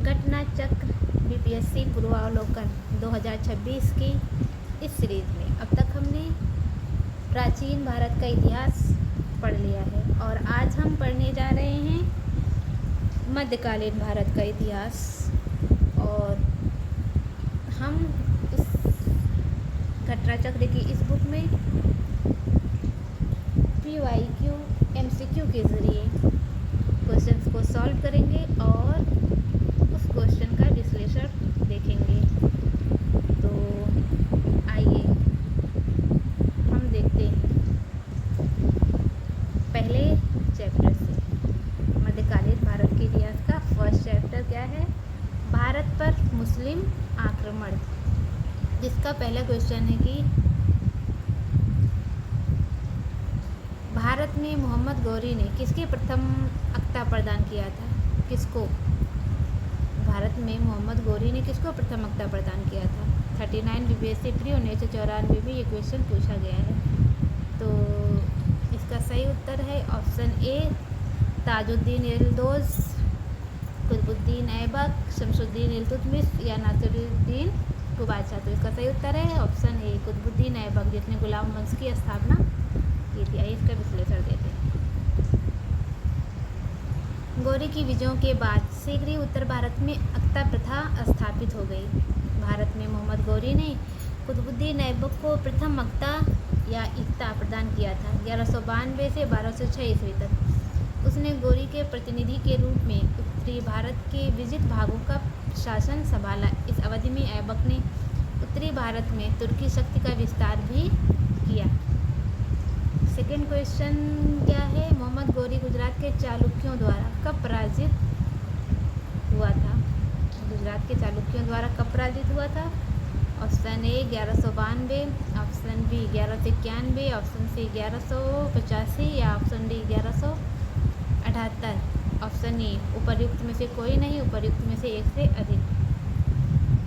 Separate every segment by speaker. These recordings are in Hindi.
Speaker 1: घटना चक्र बीपीएससी पूर्वावलोकन 2026 की इस सीरीज़ में अब तक हमने प्राचीन भारत का इतिहास पढ़ लिया है और आज हम पढ़ने जा रहे हैं मध्यकालीन भारत का इतिहास। और हम इस घटना चक्र की इस बुक में PYQ MCQ के ज़रिए क्वेश्चंस को सॉल्व करेंगे और उस क्वेश्चन का विश्लेषण देखेंगे। तो आइए हम देखते हैं पहले चैप्टर से। मध्यकालीन भारत के इतिहास का फर्स्ट चैप्टर क्या है? भारत पर मुस्लिम आक्रमण, जिसका पहला क्वेश्चन है कि भारत में मोहम्मद गौरी ने किसके प्रथम अक्ता प्रदान किया था? किसको? भारत में मोहम्मद गौरी ने किसको प्रथम अक्ता प्रदान किया था? 39 बीपीएससी प्री 1994 में ये क्वेश्चन पूछा गया है। तो इसका सही उत्तर है ऑप्शन ए, ताजुद्दीन इल्दोज़, कुतुबुद्दीन ऐबक, शमसुद्दीन इल्तुतमिश या नासिरुद्दीन कुबाचा। तो इसका सही उत्तर है ऑप्शन ए, कुतुबुद्दीन ऐबक, जिसने गुलाम वंश की स्थापना की थी। आइए इसका विश्लेषण देते हैं। गौरी की विजयों के बाद शीघ्र ही उत्तर भारत में अक्ता प्रथा स्थापित हो गई। भारत में मोहम्मद गौरी ने कुतुबुद्दीन ऐबक को प्रथम अक्ता या इक्ता प्रदान किया था 1192 से 1206 ईस्वी तक। उसने गौरी के प्रतिनिधि के रूप में उत्तरी भारत के विजित भागों का शासन संभाला। इस अवधि में ऐबक ने उत्तरी भारत में तुर्की शक्ति का विस्तार भी किया। सेकेंड क्वेश्चन क्या है? मोहम्मद गौरी गुजरात के चालुक्यों द्वारा कब पराजित हुआ था? गुजरात के चालुक्यों द्वारा कब पराजित हुआ था? Option A 1192, option B 1191, option C 1185 या ऑप्शन डी 1178। ऑप्शन ई उपर्युक्त में से कोई नहीं, उपर्युक्त में से एक से अधिक।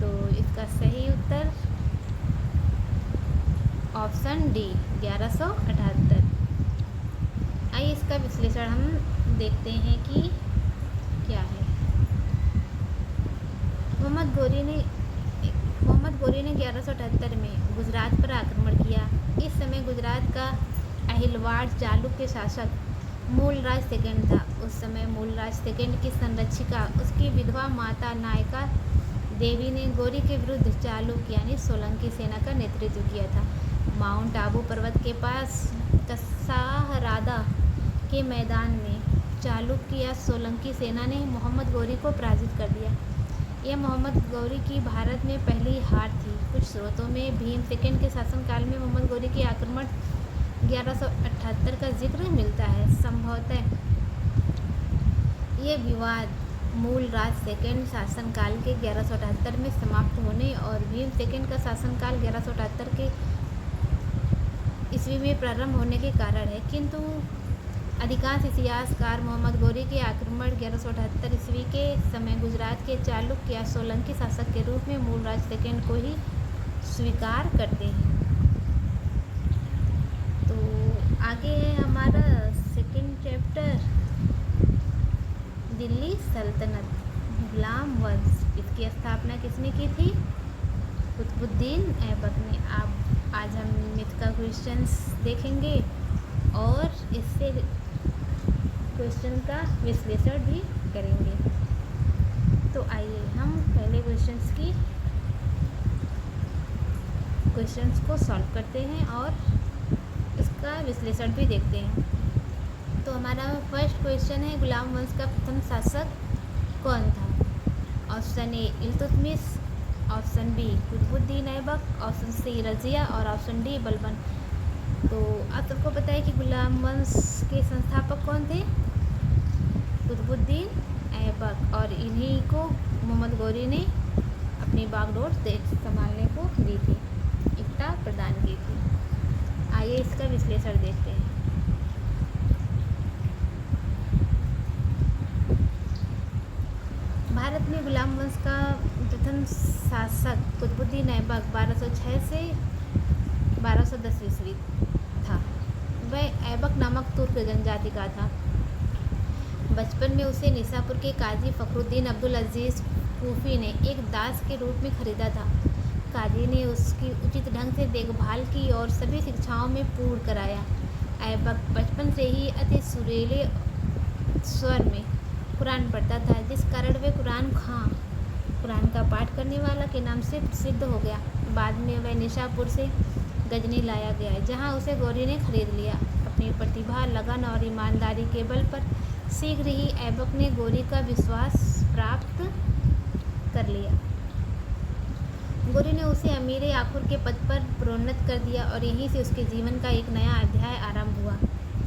Speaker 1: तो इसका सही उत्तर ऑप्शन डी 1178। आइए इसका विश्लेषण हम देखते हैं कि क्या है। मोहम्मद गौरी ने 1178 में गुजरात पर आक्रमण किया। इस समय गुजरात का अहिलवाड़ चालुक्य शासक मूलराज सेकंड था। उस समय मूलराज सेकंड की संरक्षिका उसकी विधवा माता नायका देवी ने गौरी के विरुद्ध चालुक्य यानी सोलंकी सेना का नेतृत्व किया था। माउंट आबू पर्वत के पास कसाहरादा के मैदान में चालुक्य या सोलंकी सेना ने मोहम्मद गौरी को पराजित कर दिया। यह मोहम्मद गौरी की भारत में पहली हार थी। कुछ स्रोतों में भीम सेकंड के शासनकाल में मोहम्मद गौरी के आक्रमण 1178 का जिक्र मिलता है। संभवतः ये विवाद मूलराज सेकंड शासनकाल के 1178 में समाप्त होने और भीम सेकंड का शासनकाल 1178 के ईस्वी में प्रारंभ होने के कारण है। किंतु अधिकांश इतिहासकार मोहम्मद गौरी के आक्रमण 1178 ईस्वी के समय गुजरात के चालुक्य या सोलंकी शासक के रूप में मूलराज सेकंड को ही स्वीकार करते हैं। तो आगे है हमारा सेकंड चैप्टर, दिल्ली सल्तनत, गुलाम वंश। इसकी स्थापना किसने की थी? कुतुबुद्दीन ऐबक ने। आज हम मिथ का क्वेश्चंस देखेंगे और इससे क्वेश्चन का विश्लेषण भी करेंगे। तो आइए हम पहले क्वेश्चंस को सॉल्व करते हैं और इसका विश्लेषण भी देखते हैं। तो हमारा फर्स्ट क्वेश्चन है, गुलाम वंश का प्रथम शासक कौन था? Option A Iltutmish, option B Qutubuddin Aibak, option C Razia और ऑप्शन डी बलबन। तो आप सबको पता है कि गुलाम वंश के संस्थापक कौन थे? कुतुबुद्दीन ऐबक, और इन्हीं को मोहम्मद गौरी ने अपनी बागडोर संभालने को दी थी, इक्ता प्रदान की थी। आइए इसका विश्लेषण देखते हैं। भारत में गुलाम वंश का प्रथम शासक कुतुबुद्दीन ऐबक 1206 से 1210 ईस्वी था। वह ऐबक नामक तुर्क जनजाति का था। बचपन में उसे निसापुर के काजी फखरुद्दीन अब्दुल अजीज़ कूफी ने एक दास के रूप में खरीदा था। काजी ने उसकी उचित ढंग से देखभाल की और सभी शिक्षाओं में पूर्ण कराया। ऐबक बचपन से ही अति सुरीले स्वर में कुरान पढ़ता था, जिस कारण वह कुरान का पाठ करने वाला के नाम से प्रसिद्ध हो गया। बाद में वह निशापुर से गजनी लाया गया, जहां उसे गौरी ने खरीद लिया। अपनी प्रतिभा, लगन और ईमानदारी के बल पर शीघ्र ही ऐबक ने गौरी का विश्वास प्राप्त कर लिया। गौरी ने उसे अमीर आखुर के पद पर प्रोन्नत कर दिया और यहीं से उसके जीवन का एक नया अध्याय आरंभ हुआ।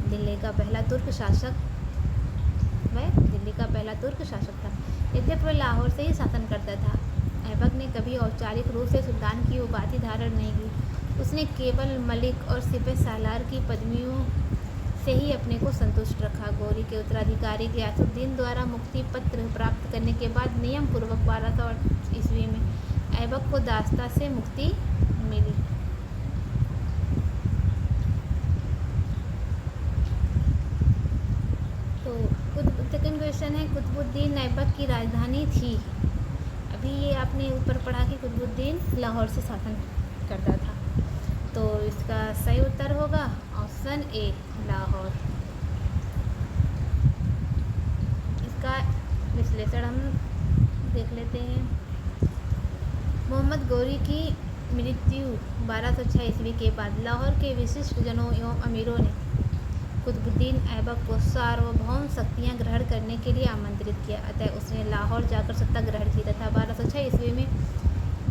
Speaker 1: दिल्ली का पहला तुर्क शासक था। यद्यपि वह लाहौर से ही शासन करता था। ऐबक ने कभी औपचारिक रूप से सुल्तान की उपाधि धारण नहीं की। उसने केवल मलिक और सिपह सालार की पदवियों से ही अपने को संतुष्ट रखा। गौरी के उत्तराधिकारी गियासुद्दीन द्वारा मुक्ति पत्र प्राप्त करने के बाद नियम पूर्वक 1208 ईस्वी में ऐबक को दास्ता से मुक्ति मिली। तो सेकंड क्वेश्चन है, कुतुबुद्दीन ऐबक की राजधानी थी। अभी ये आपने ऊपर पढ़ा कि कुतुबुद्दीन लाहौर से शासन करता था, तो इसका सही उत्तर होगा ऑप्शन ए, लाहौर। इसका विश्लेषण हम देख लेते हैं। मोहम्मद गौरी की मृत्यु 1206 ईस्वी के बाद लाहौर के विशिष्ट जनों एवं अमीरों ने कुतुबुद्दीन ऐबक को सार्वभौम शक्तियाँ ग्रहण करने के लिए आमंत्रित किया। अतः उसने लाहौर जाकर सत्ता ग्रहण की तथा 1206 ईस्वी में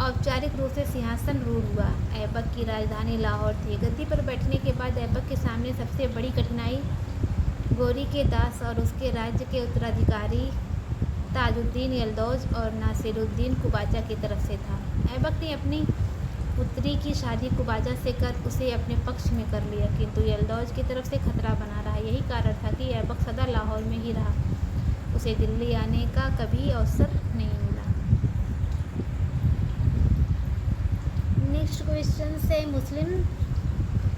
Speaker 1: औपचारिक रूप से सिंहासन रूढ़ हुआ। ऐबक की राजधानी लाहौर थी। गद्दी पर बैठने के बाद ऐबक के सामने सबसे बड़ी कठिनाई गौरी के दास और उसके राज्य के उत्तराधिकारी ताजुद्दीन यल्दौज और नासिरुद्दीन कुबाचा की तरफ से था। ऐबक ने अपनी पुत्री की शादी कुबाचा से कर उसे अपने पक्ष में कर लिया, किंतु यल्दौज की तरफ से खतरा बना रहा। यही कारण था कि ऐबक सदा लाहौर में ही रहा। उसे दिल्ली आने का कभी अवसर नहीं मिला। नेक्स्ट क्वेश्चन से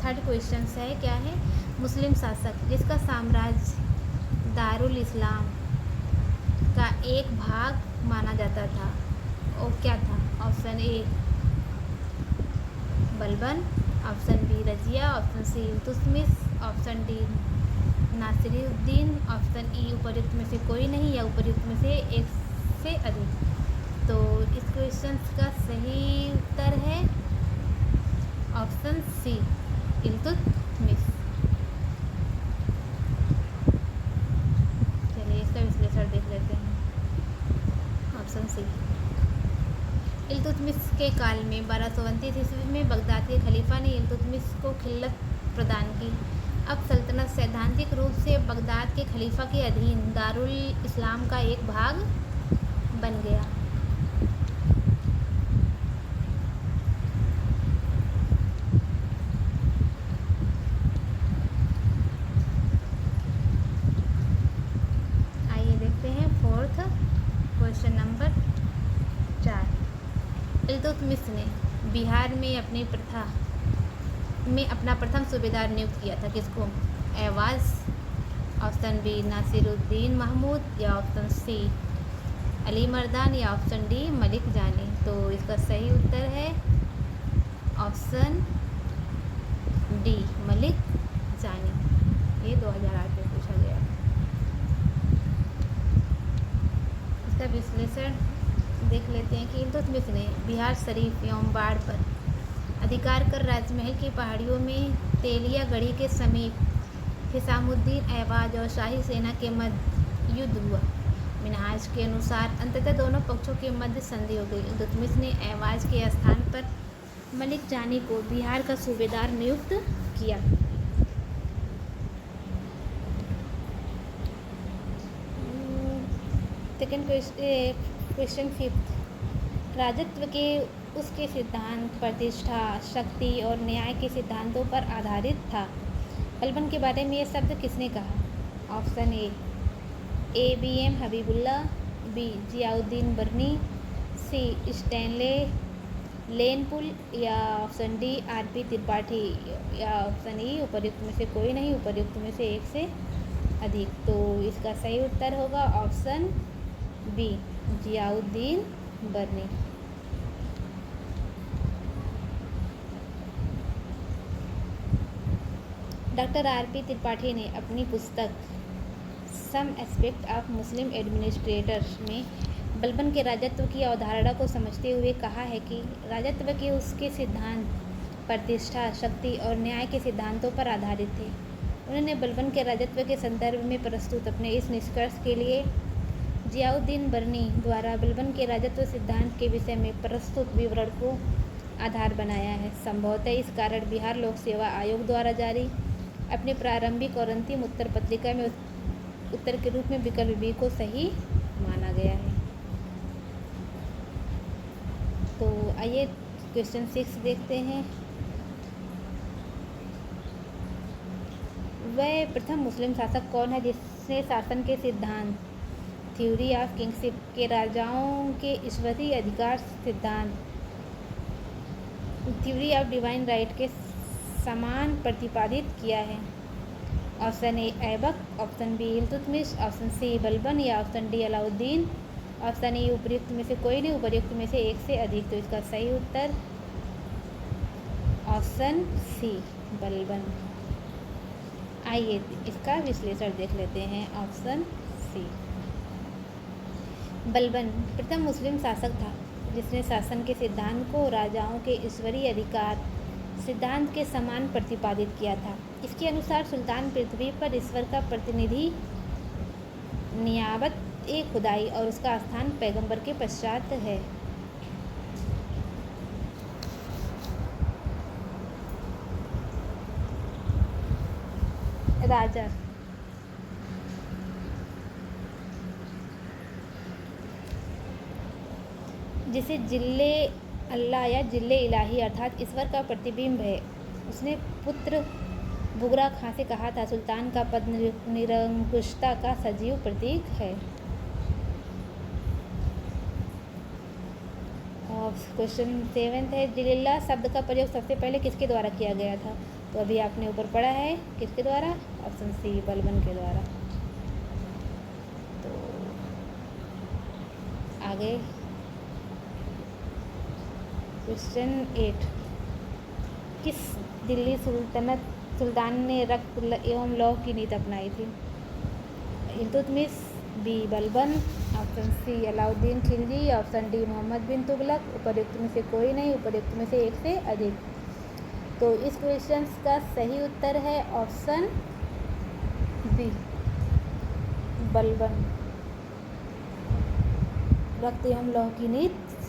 Speaker 1: थर्ड क्वेश्चन है, क्या है? मुस्लिम शासक जिसका साम्राज्य दारुल इस्लाम का एक भाग माना जाता था, वो क्या था? Option A Balban, option B Razia, option C Iltutmish, option D Nasiruddin, option E उपर्युक्त में से कोई नहीं या उपर्युक्त में से एक से अधिक। तो इस क्वेश्चन का सही उत्तर है ऑप्शन सी, इल्तुतमिश। चलिए इसका विश्लेषण देख लेते हैं। ऑप्शन सी, इल्तुतमिश के काल में 1229 ईस्वी में बगदाद के खलीफा ने इल्तुतमिश को खिल्लत प्रदान की। अब सल्तनत सैद्धांतिक रूप से बगदाद के खलीफा के अधीन दारुल इस्लाम का एक भाग बन गया। आइए देखते हैं फोर्थ क्वेश्चन नंबर 4। इल्तुतमिश ने बिहार में अपना प्रथम सूबेदार नियुक्त किया था। किसको? ऐवाज, ऑप्शन बी नासिरुद्दीन महमूद या ऑप्शन सी अली मर्दान या ऑप्शन डी मलिक जानी। तो इसका सही उत्तर है ऑप्शन डी मलिक जानी। ये 2008 में पूछा गया। इसका विश्लेषण देख लेते हैं कि इल्तुतमिश ने बिहार शरीफ एवं बाढ़ पर अधिकार कर राजमहल की पहाड़ियों में तेलिया गढ़ी के समीप हिसामुद्दीन ऐवाज और शाही सेना के मध्य युद्ध हुआ। मिनहाज के अनुसार अंततः दोनों पक्षों के मध्य संधि हो गई। इल्तुतमिश ने ऐवाज के स्थान पर मलिक जानी को बिहार का सूबेदार नियुक्त किया। Second question 5। राजत्व के उसके सिद्धांत प्रतिष्ठा, शक्ति और न्याय के सिद्धांतों पर आधारित था। बलबन के बारे में ये शब्द किसने कहा? Option A B M Habibullah, B Ziauddin Barani, C Stanley Lane Poole या option D R P Tripathi या ऑप्शन ई उपर्युक्त में से कोई नहीं, उपर्युक्त में से एक से अधिक। तो इसका सही उत्तर होगा option B, Ziauddin Barani. Doctor R P. Tripathi ने अपनी पुस्तक some aspect of Muslim administrators में बलबन के राजत्व की अवधारणा को समझते हुए कहा है कि राजत्व के उसके सिद्धांत प्रतिष्ठा, शक्ति और न्याय के सिद्धांतों पर आधारित थे। उन्होंने बलबन के राजत्व के संदर्भ में प्रस्तुत अपने इस निष्कर्ष के लिए जियाउद्दीन बर्नी द्वारा बलबन के राजत्व सिद्धांत के विषय में प्रस्तुत विवरण को आधार बनाया है। संभवतः इस कारण बिहार लोक सेवा आयोग द्वारा जारी अपने प्रारंभिक और अंतिम उत्तर पत्रिका में उत्तर के रूप में विकल्प बी को सही माना गया है। तो आइए क्वेश्चन 6 देखते हैं। वह प्रथम मुस्लिम शासक कौन है जिसने शासन के सिद्धांत थ्योरी ऑफ किंगशिप के राजाओं के ईश्वरीय अधिकार सिद्धांत थ्योरी ऑफ डिवाइन राइट के समान प्रतिपादित किया है? Option A Aibak, option B Iltutmish, option C Balban या option D Alauddin. Option E उपर्युक्त में से कोई नहीं, उपर्युक्त में से एक से अधिक। तो इसका सही उत्तर ऑप्शन सी बलबन। आइए इसका विश्लेषण देख लेते हैं। ऑप्शन सी बलबन प्रथम मुस्लिम शासक था जिसने शासन के सिद्धांत को राजाओं के ईश्वरीय अधिकार सिद्धांत के समान प्रतिपादित किया था। इसके अनुसार सुल्तान पृथ्वी पर ईश्वर का प्रतिनिधि नियाबत ए खुदाई और उसका स्थान पैगंबर के पश्चात है। राजा जिसे जिल्ले अल्लाह या जिल्ले इलाही अर्थात ईश्वर का प्रतिबिंब है, उसने पुत्र बुगरा खां से कहा था सुल्तान का पद निरंकुशता का सजीव प्रतीक है। और क्वेश्चन 7 है, जिल्ला शब्द का प्रयोग सबसे पहले किसके द्वारा किया गया था? तो अभी आपने ऊपर पढ़ा है, किसके द्वारा? ऑप्शन सी बलबन के द्वारा। तो आगे क्वेश्चन 8, किस दिल्ली सुल्तान ने रक्त एवं लौह की नीति अपनाई थी? Iltutmish, B Balban, option C Alauddin Khilji, option D Mohammad bin Tughlaq. उपर्युक्त में से कोई नहीं, उपर्युक्त में से एक से अधिक। तो इस क्वेश्चन का सही उत्तर है ऑप्शन बी बलबन। रक्त एवं लौह की नीति